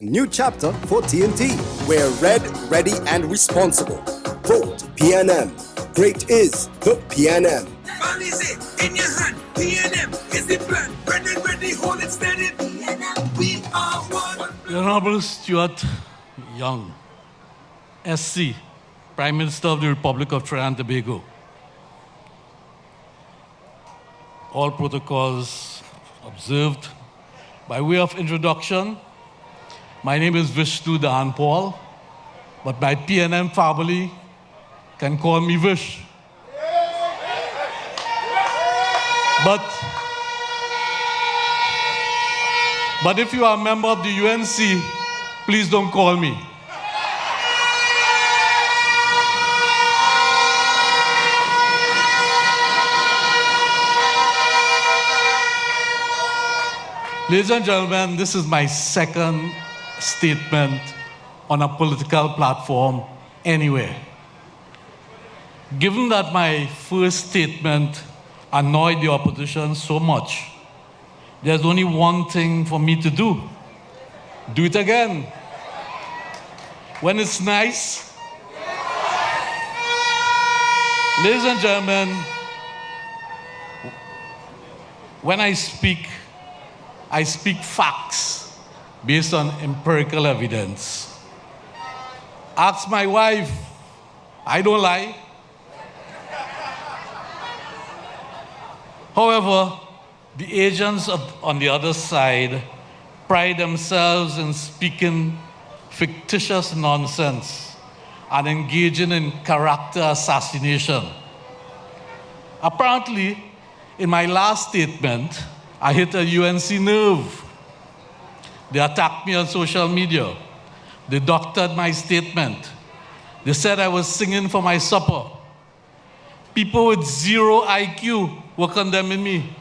New chapter for TNT. We're red, ready, and responsible. Vote PNM. Great is the PNM. Money's it in your hand. PNM is the plan. Ready, hold it steady. PNM, we are one. The Honorable Stuart Young, SC, Prime Minister of the Republic of Trinidad and Tobago. All protocols observed. By way of introduction, my name is Vishnu Dhanpaul, but my PNM family can call me Vish. But if you are a member of the UNC, please don't call me. Ladies and gentlemen, this is my second statement on a political platform anywhere. Given that my first statement annoyed the opposition so much, there's only one thing for me to do. Do it again. When it's nice. Ladies and gentlemen, when I speak facts based on empirical evidence. Ask my wife, I don't lie. However, the agents on the other side pride themselves in speaking fictitious nonsense and engaging in character assassination. Apparently, in my last statement, I hit a UNC nerve. They attacked me on social media. They doctored my statement. They said I was singing for my supper. People with zero IQ were condemning me.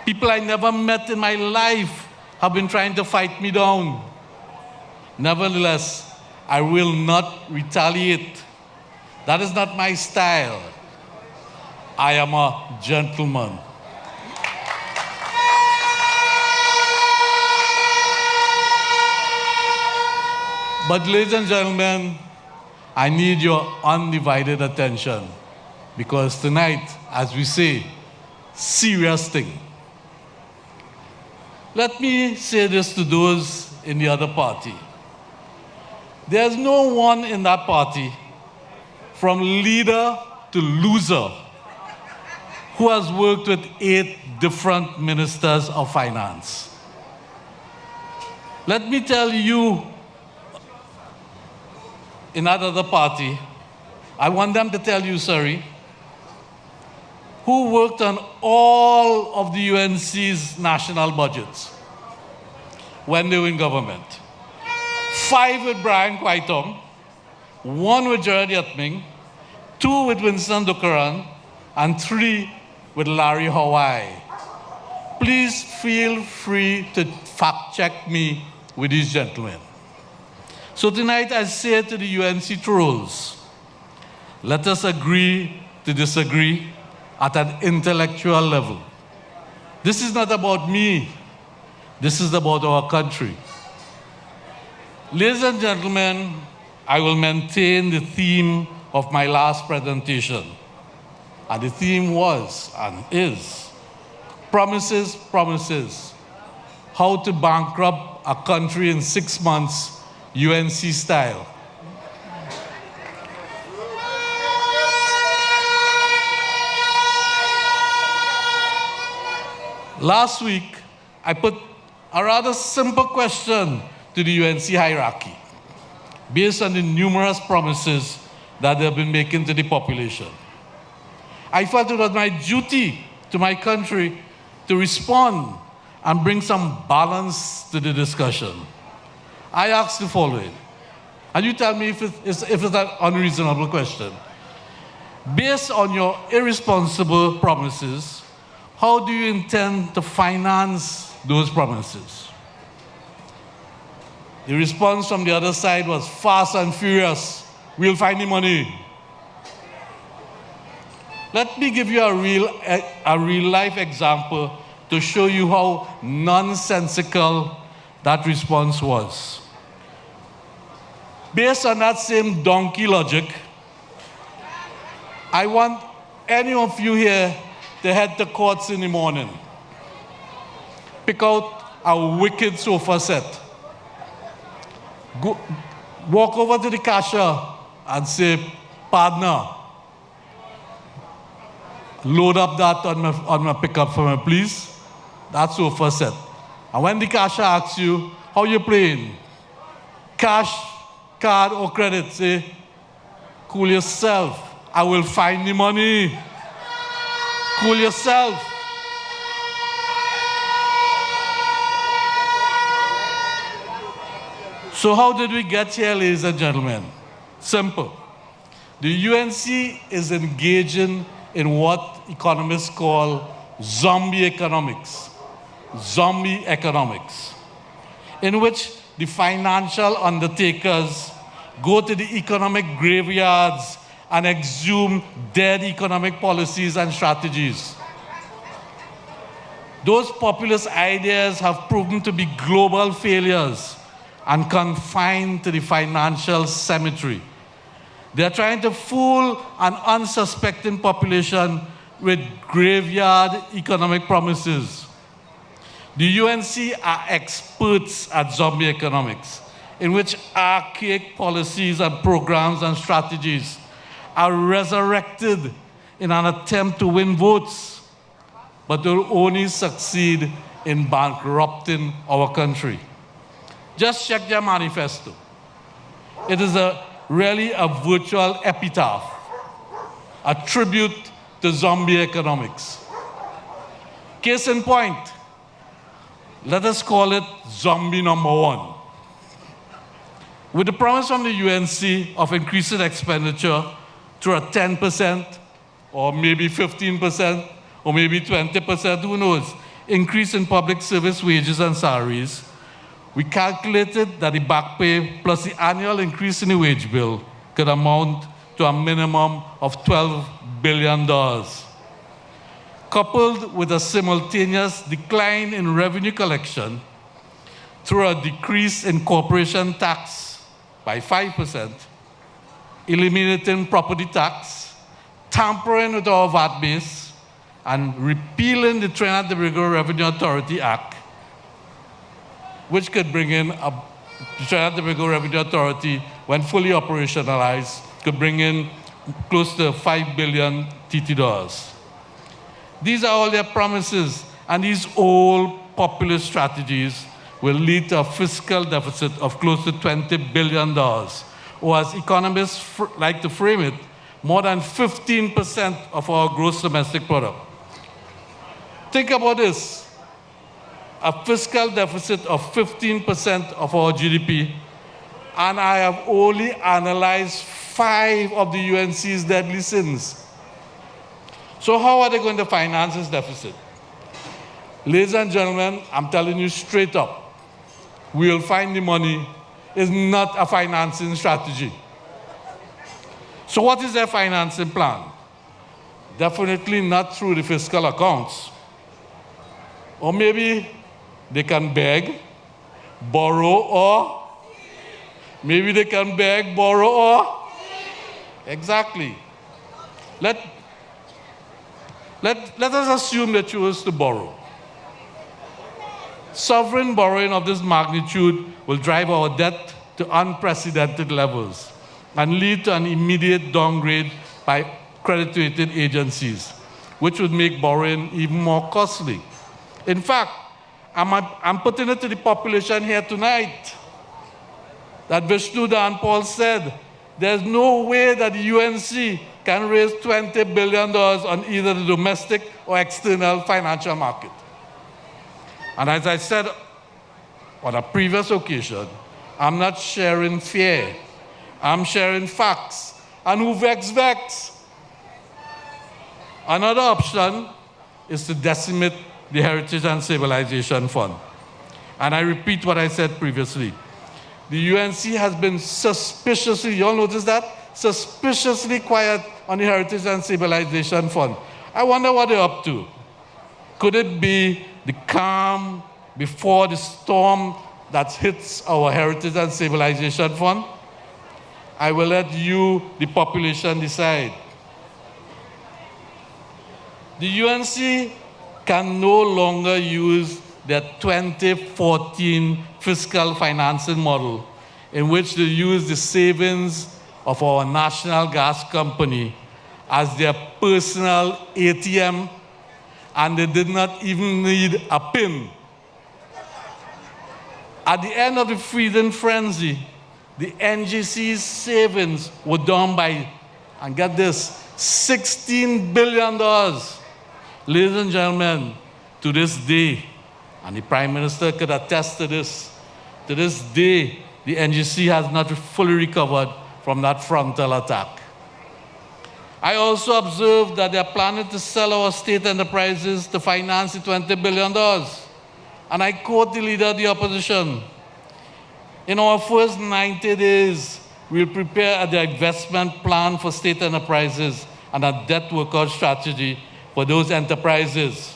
People I never met in my life have been trying to fight me down. Nevertheless, I will not retaliate. That is not my style. I am a gentleman. But ladies and gentlemen, I need your undivided attention because tonight, as we say, serious thing. Let me say this to those in the other party. There's no one in that party, from leader to loser, who has worked with 8 different ministers of finance. Let me tell you, in that other party, I want them to tell you, sorry, who worked on all of the UNC's national budgets when they were in government. 5 with Brian Quaitom, 1 with Gerard Yatming, 2 with Winston Dukaran, and 3 with Larry Hawaii. Please feel free to fact check me with these gentlemen. So tonight I say to the UNC trolls, let us agree to disagree at an intellectual level. This is not about me. This is about our country. Ladies and gentlemen, I will maintain the theme of my last presentation. And the theme was and is promises, promises. How to bankrupt a country in 6 months, UNC style. Last week, I put a rather simple question to the UNC hierarchy based on the numerous promises that they have been making to the population. I felt it was my duty to my country to respond and bring some balance to the discussion. I asked the following, and you tell me if it's an unreasonable question. Based on your irresponsible promises, how do you intend to finance those promises? The response from the other side was fast and furious. We'll find the money. Let me give you a real life example to show you how nonsensical that response was. Based on that same donkey logic, I want any of you here to head to courts in the morning. Pick out a wicked sofa set. Go, walk over to the cashier and say, "Partner, load up that on my pickup for me, please." That's sofa set. And when the cashier asks you, "How you playing? Cash, card, or credit?" Say, "Cool yourself. I will find the money." Cool yourself. So how did we get here, ladies and gentlemen? Simple. The UNC is engaging in what economists call zombie economics. Zombie economics, in which the financial undertakers go to the economic graveyards and exhume dead economic policies and strategies. Those populist ideas have proven to be global failures and confined to the financial cemetery. They are trying to fool an unsuspecting population with graveyard economic promises. The UNC are experts at zombie economics, in which archaic policies and programs and strategies are resurrected in an attempt to win votes, but will only succeed in bankrupting our country. Just check their manifesto. It is really a virtual epitaph, a tribute to zombie economics. Case in point, let us call it zombie number one. With the promise from the UNC of increasing expenditure to a 10%, or maybe 15%, or maybe 20%, who knows, increase in public service wages and salaries, we calculated that the back pay plus the annual increase in the wage bill could amount to a minimum of $12 billion. Coupled with a simultaneous decline in revenue collection through a decrease in corporation tax by 5%, eliminating property tax, tampering with our VAT base, and repealing the Trinidad and Tobago Revenue Authority Act, which could bring in the Trinidad and Tobago Revenue Authority, when fully operationalized, could bring in close to $5 billion TT dollars. These are all their promises, and these old populist strategies will lead to a fiscal deficit of close to $20 billion, or as economists like to frame it, more than 15% of our gross domestic product. Think about this. A fiscal deficit of 15% of our GDP, and I have only analyzed 5 of the UNC's deadly sins. So how are they going to finance this deficit? Ladies and gentlemen, I'm telling you straight up, we'll find the money is not a financing strategy. So what is their financing plan? Definitely not through the fiscal accounts. Or maybe they can beg, borrow, or maybe they can beg, borrow, or exactly. Let us assume they choose to borrow. Sovereign borrowing of this magnitude will drive our debt to unprecedented levels and lead to an immediate downgrade by credit rating agencies, which would make borrowing even more costly. In fact, I'm putting it to the population here tonight that Vishnu Dhanpaul said there's no way that the UNC can raise $20 billion on either the domestic or external financial market. And as I said on a previous occasion, I'm not sharing fear. I'm sharing facts. And who vex? Another option is to decimate the Heritage and Civilization Fund. And I repeat what I said previously. The UNC has been suspiciously, you all notice that? Suspiciously quiet on the Heritage and Civilization Fund. I wonder what they're up to. Could it be the calm before the storm that hits our Heritage and Civilization Fund, I will let you, the population, decide. The UNC can no longer use their 2014 fiscal financing model, in which they use the savings of our national gas company as their personal ATM, and they did not even need a PIN. At the end of the freedom frenzy, the NGC's savings were down by, and get this, $16 billion. Ladies and gentlemen, to this day, and the Prime Minister could attest to this day, the NGC has not fully recovered from that frontal attack. I also observed that they are planning to sell our state enterprises to finance the $20 billion. And I quote the leader of the opposition: "In our first 90 days, we'll prepare a divestment plan for state enterprises and a debt workout strategy for those enterprises.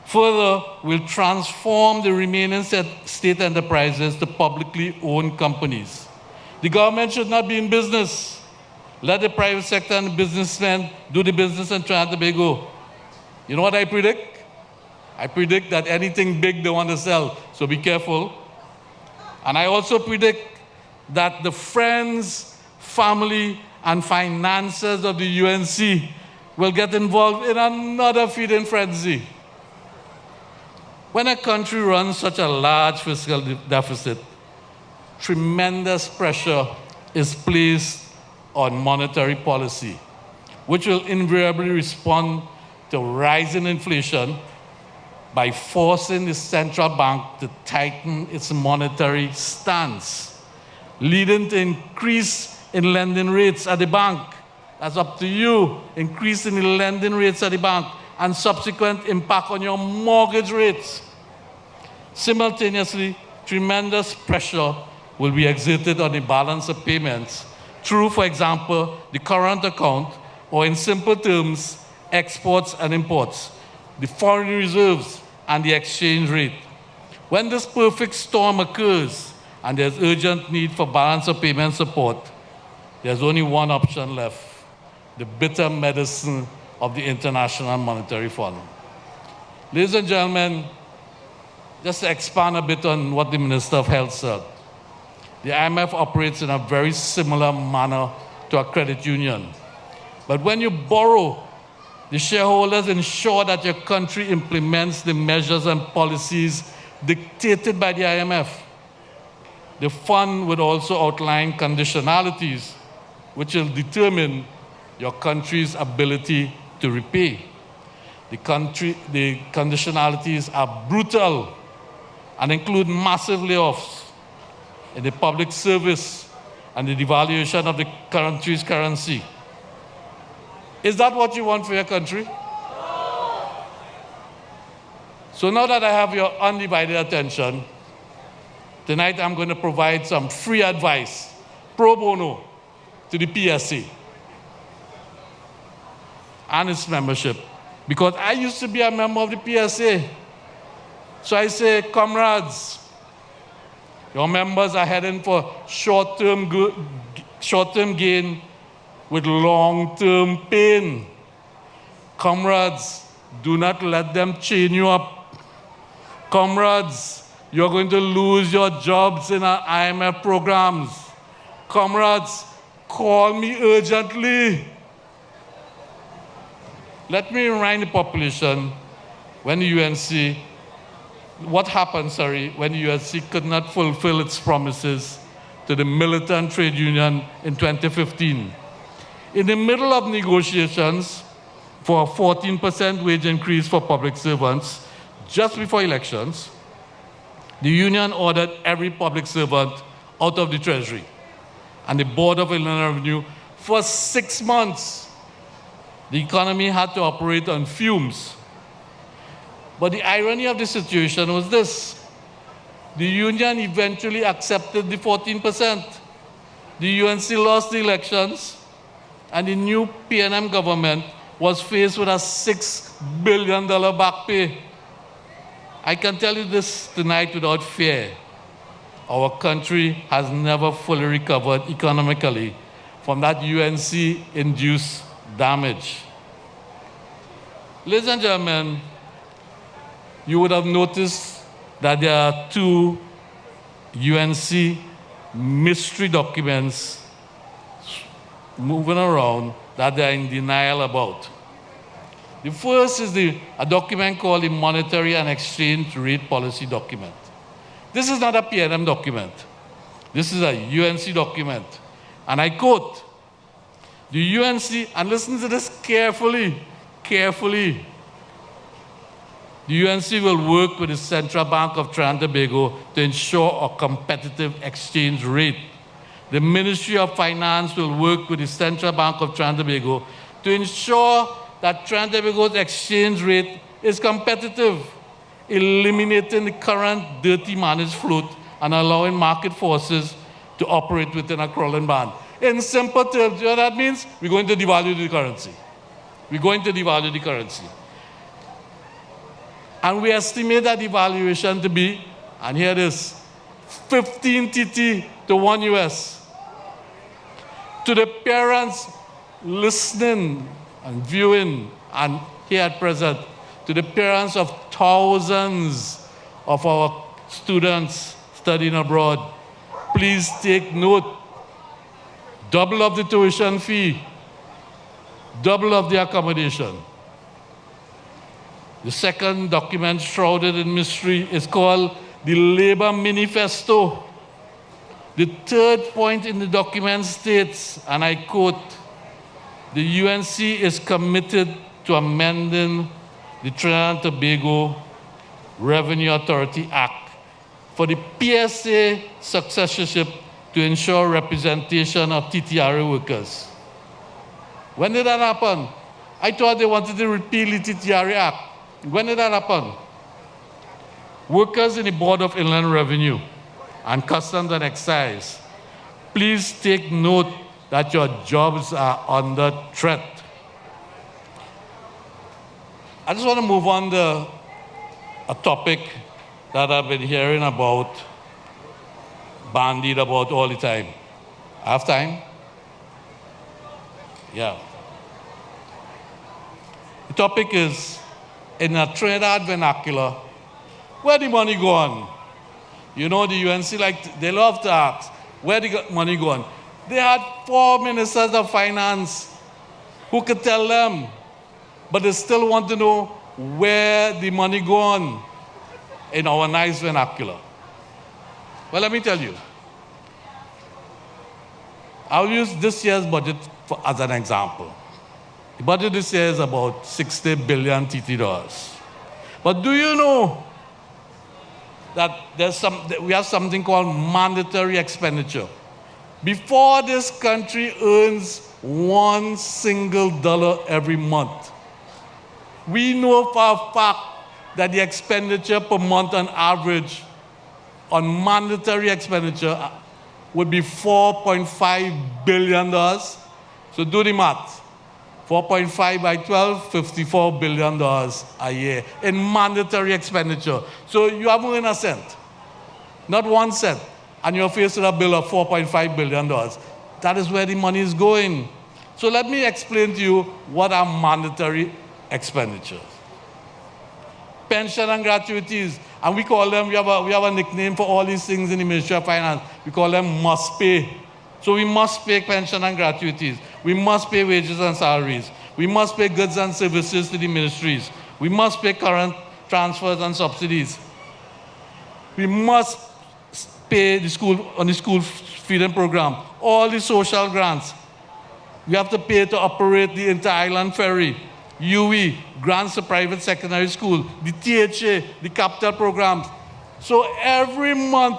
Further, we'll transform the remaining state enterprises to publicly owned companies. The government should not be in business. Let the private sector and the businessmen do the business in Trinidad and Tobago." You know what I predict? I predict that anything big they want to sell, so be careful. And I also predict that the friends, family, and financiers of the UNC will get involved in another feeding frenzy. When a country runs such a large fiscal deficit, tremendous pressure is placed on monetary policy, which will invariably respond to rising inflation by forcing the central bank to tighten its monetary stance, leading to increase in lending rates at the bank. That's up to you. Increase in the lending rates at the bank and subsequent impact on your mortgage rates. Simultaneously, tremendous pressure will be exerted on the balance of payments through, for example, the current account, or in simple terms, exports and imports, the foreign reserves, and the exchange rate. When this perfect storm occurs and there's urgent need for balance of payment support, there's only one option left: the bitter medicine of the International Monetary Fund. Ladies and gentlemen, just to expand a bit on what the Minister of Health said, the IMF operates in a very similar manner to a credit union. But when you borrow, the shareholders ensure that your country implements the measures and policies dictated by the IMF. The fund would also outline conditionalities which will determine your country's ability to repay. The conditionalities are brutal and include massive layoffs in the public service and the devaluation of the country's currency. Is that what you want for your country? So now that I have your undivided attention, tonight I'm going to provide some free advice, pro bono, to the PSA and its membership. Because I used to be a member of the PSA. So I say, comrades, your members are heading for short-term gain with long-term pain. Comrades, do not let them chain you up. Comrades, you're going to lose your jobs in our IMF programs. Comrades, call me urgently. Let me remind the population when the UNC, what happened, when the UNC could not fulfill its promises to the militant trade union in 2015. In the middle of negotiations for a 14% wage increase for public servants, just before elections, the union ordered every public servant out of the Treasury and the Board of Inland Revenue for 6 months. The economy had to operate on fumes. But the irony of the situation was this: the union eventually accepted the 14%. The UNC lost the elections, and the new PNM government was faced with a $6 billion back pay. I can tell you this tonight without fear. our country has never fully recovered economically from that UNC-induced damage. Ladies and gentlemen, you would have noticed that there are two UNC mystery documents moving around that they are in denial about. The first is a document called the Monetary and Exchange Rate Policy Document. This is not a PNM document. This is a UNC document. And I quote, the UNC, and listen to this carefully, the UNC will work with the Central Bank of Trinidad and Tobago to ensure a competitive exchange rate. The Ministry of Finance will work with the Central Bank of Trinidad and Tobago to ensure that Trinidad and Tobago's exchange rate is competitive, eliminating the current dirty managed float and allowing market forces to operate within a crawling band. In simple terms, you know what that means? We're going to devalue the currency. We're going to devalue the currency. And we estimate that devaluation to be, and here it is, 15 TT to 1 US. To the parents listening and viewing and here at present, to the parents of thousands of our students studying abroad, please take note. Double of the tuition fee, double of the accommodation. The second document shrouded in mystery is called the Labor Manifesto. The third point in the document states, and I quote, the UNC is committed to amending the Trinidad and Tobago Revenue Authority Act for the PSA successorship to ensure representation of TTRA workers. When did that happen? I thought they wanted to repeal the TTRA Act. When did that happen? Workers in the Board of Inland Revenue and Customs and Excise, please take note that your jobs are under threat. I just want to move on to a topic that I've been hearing about, bandied about all the time. I have time? Yeah. The topic is, in a Trinidad vernacular, where the money gone? You know, the UNC, they love to ask, where the money gone? They had 4 ministers of finance who could tell them, but they still want to know where the money gone in our nice vernacular. Well, let me tell you. I'll use this year's budget as an example. The budget this year is about 60 billion TT dollars. But do you know that we have something called mandatory expenditure? Before this country earns $1 single every month, we know for a fact that the expenditure per month on average on mandatory expenditure would be $4.5 billion. So do the math. 4.5 by 12, $54 billion a year in mandatory expenditure. So you haven't earned a cent, not 1 cent, and you're faced with a bill of $4.5 billion. That is where the money is going. So let me explain to you what are mandatory expenditures. Pension and gratuities, and we call them, we have a nickname for all these things in the Ministry of Finance. We call them must pay. So we must pay pension and gratuities. We must pay wages and salaries. We must pay goods and services to the ministries. We must pay current transfers and subsidies. We must pay the school feeding program, all the social grants. We have to pay to operate the inter-island ferry, UE, grants to private secondary school, the THA, the capital programs. So every month,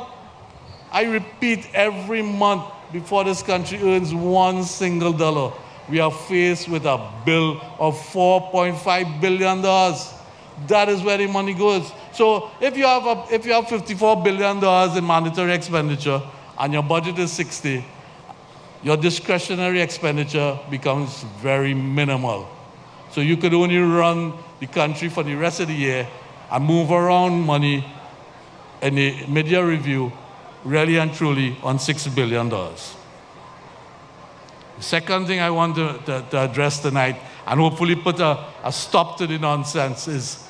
I repeat, every month before this country earns $1 single, we are faced with a bill of $4.5 billion. That is where the money goes. So if you have $54 billion in mandatory expenditure and your budget is 60, your discretionary expenditure becomes very minimal. So you could only run the country for the rest of the year and move around money in the mid-year review really and truly on $6 billion. The second thing I want to address tonight, and hopefully put a stop to the nonsense, is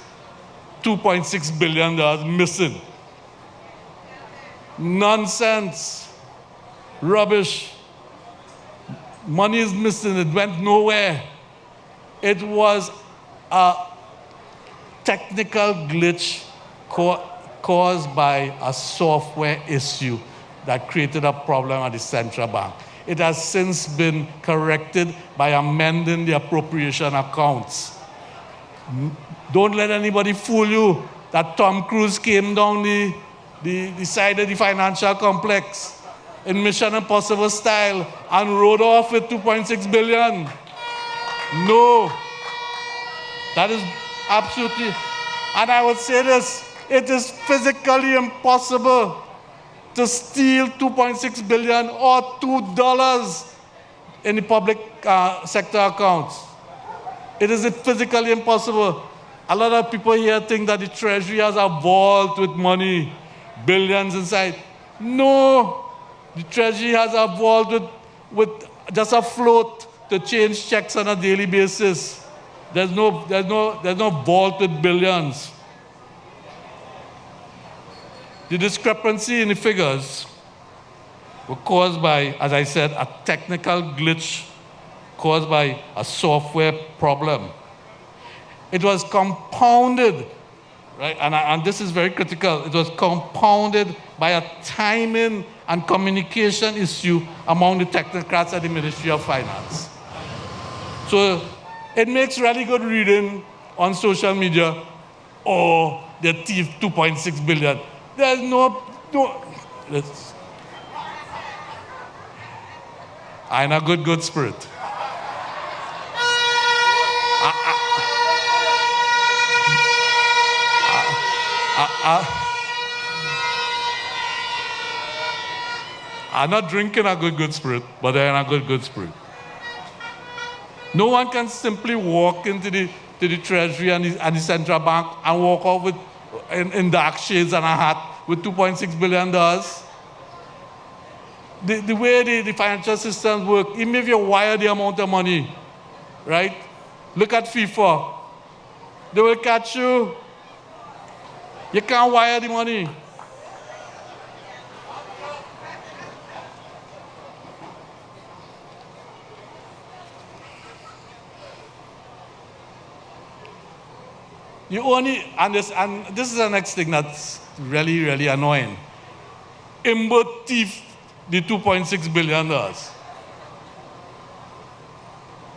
$2.6 billion missing. Nonsense. Rubbish. Money is missing. It went nowhere. It was a technical glitch caused by a software issue that created a problem at the central bank. It has since been corrected by amending the appropriation accounts. Don't let anybody fool you that Tom Cruise came down the side of the financial complex in Mission Impossible style and rode off with $2.6 billion. No. That is absolutely, and I would say this, it is physically impossible to steal $2.6 billion or $2 in the public sector accounts. It is physically impossible. A lot of people here think that the Treasury has a vault with money, billions inside. No, the Treasury has a vault with just a float to change checks on a daily basis. There's no vault with billions. The discrepancy in the figures were caused by, as I said, a technical glitch caused by a software problem. It was compounded, right? And this is very critical. It was compounded by a timing and communication issue among the technocrats at the Ministry of Finance. So it makes really good reading on social media, oh, they thieved $2.6 billion. There's no, I'm in a good spirit. I'm not drinking a good spirit, but I'm in a good spirit. No one can simply walk into the Treasury and the central bank and walk off with in dark shades and a hat with $2.6 billion. The way the financial systems work, even if you wire the amount of money, right? Look at FIFA. They will catch you. You can't wire the money. You only, and this is the next thing that's really, really annoying. Imbo thief the $2.6 billion.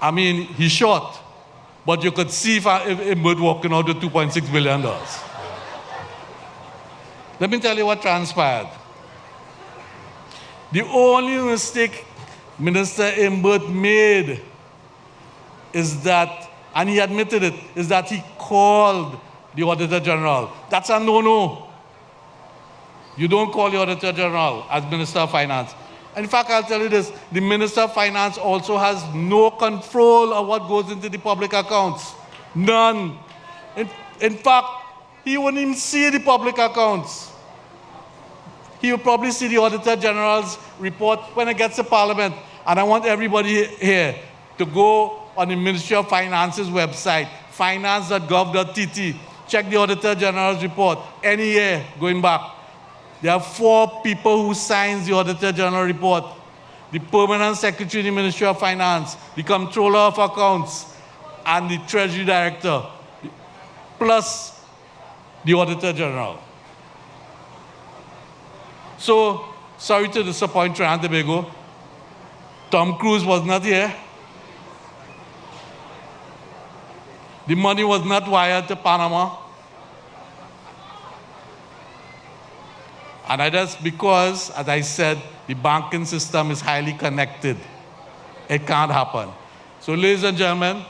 I mean, he shot, but you could see if Imbo walking out with $2.6 billion. Let me tell you what transpired. The only mistake Minister Imbert made is that, and he admitted it, is that he called the Auditor General. That's a no-no. You don't call the Auditor General as Minister of Finance. In fact, I'll tell you this, the Minister of Finance also has no control of what goes into the public accounts. None. In fact, he wouldn't even see the public accounts. He will probably see the Auditor General's report when it gets to Parliament. And I want everybody here to go on the Ministry of Finance's website, finance.gov.tt. Check the Auditor General's report any year going back. There are 4 people who signs the Auditor General report. The Permanent Secretary in the Ministry of Finance, the Comptroller of Accounts, and the Treasury Director, plus the Auditor General. So, sorry to disappoint Trinidad and Tobago. Tom Cruise was not here. The money was not wired to Panama. And that's because, as I said, the banking system is highly connected. It can't happen. So, ladies and gentlemen,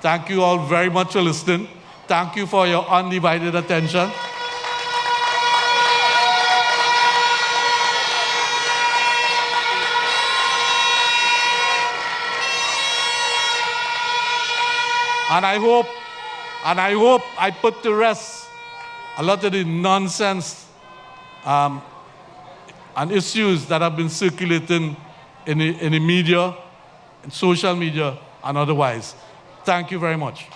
thank you all very much for listening. Thank you for your undivided attention. And I hope I put to rest a lot of the nonsense and issues that have been circulating in the media, in social media, and otherwise. Thank you very much.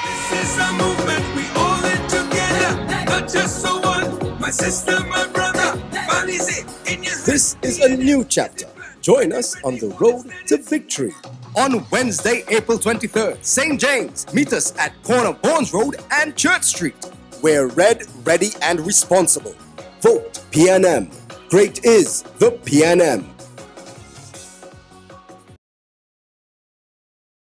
This is a movement, we all in together. Not just so one, my sister, my brother. Balize in your hand. This is a new chapter. Join us on the road to victory. On Wednesday, April 23rd, St. James. Meet us at corner Bournes Road and Church Street. We're red, ready, and responsible. Vote PNM. Great is the PNM.